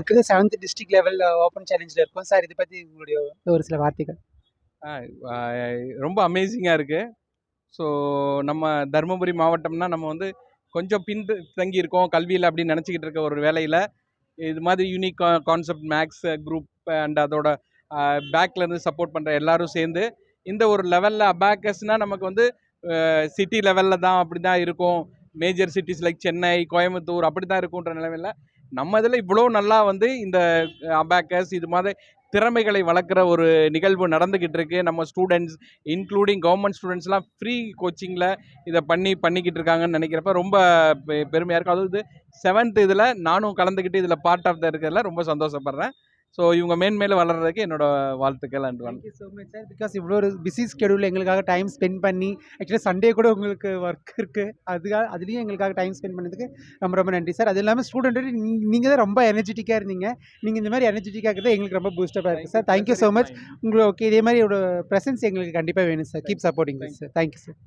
இருக்குது 7th district level open சேலஞ்சில் இருக்கும் sir. இதை பற்றி உங்களுடைய ஒரு சில வார்த்தைகள். ஆ, ஆ, ரொம்ப அமேசிங்காக இருக்குது. ஸோ நம்ம தருமபுரி மாவட்டம்னா நம்ம வந்து கொஞ்சம் தங்கி இருக்கோம் கல்வியில் அப்படின்னு நினச்சிக்கிட்டு இருக்க ஒரு வேலையில் இது மாதிரி unique concept makes group and அதோட பேக்லேருந்து சப்போர்ட் பண்ணுற எல்லாரும் சேர்ந்து இந்த ஒரு லெவலில் அபாக்கஸ்னால் நமக்கு வந்து சிட்டி லெவலில் தான் அப்படி தான் இருக்கும். Major cities like Chennai, Coimbatore அப்படி தான் இருக்குன்ற நிலைமையில் நம்ம இதில் இவ்வளோ நல்லா வந்து இந்த அபாக்கஸ் இது மாதிரி திறமைகளை வளர்க்குற ஒரு நிகழ்வு நடந்துக்கிட்டு இருக்கு. நம்ம ஸ்டூடெண்ட்ஸ் இன்க்ளூடிங் கவர்மெண்ட் ஸ்டூடெண்ட்ஸ்லாம் ஃப்ரீ கோச்சிங்கில் இதை பண்ணிக்கிட்டு இருக்காங்கன்னு நினைக்கிறப்ப ரொம்ப பெருமையாக இருக்கும். அதாவது 7th இதில் நானும் கலந்துக்கிட்டு இதில் பார்ட் ஆஃப் த இருக்கிறதுல ரொம்ப சந்தோஷப்படுறேன். ஸோ இவங்க மேன்மேலும் வளர்கிறதுக்கு என்னோட வாழ்த்துக்கள் and thank you so much sir. Because இவ்வளோ ஒரு பிஸி ஸ்கெடியூலில் எங்களுக்காக டைம் ஸ்பெண்ட் பண்ணி, ஆக்சுவலாக சண்டே கூட உங்களுக்கு ஒர்க் இருக்குது, அதுலேயும் எங்களுக்காக டைம் ஸ்பெண்ட் பண்ணதுக்கு ரொம்ப ரொம்ப நன்றி சார். அது இல்லாமல் ஸ்டூடெண்ட்டு நீங்கள் தான் ரொம்ப எனர்ஜெட்டிக்காக இருந்தீங்க. நீங்கள் இந்த மாதிரி எனர்ஜெட்டிக்காக இருக்கிறது எங்களுக்கு ரொம்ப பூஸ்டப்பாக இருக்குது சார். Thank you so much. உங்களுக்கு ஓகே இதே மாதிரி ஒரு ப்ரெசன்ஸ் எங்களுக்கு கண்டிப்பாக வேணும் sir. Keep supporting sir. Thank you sir.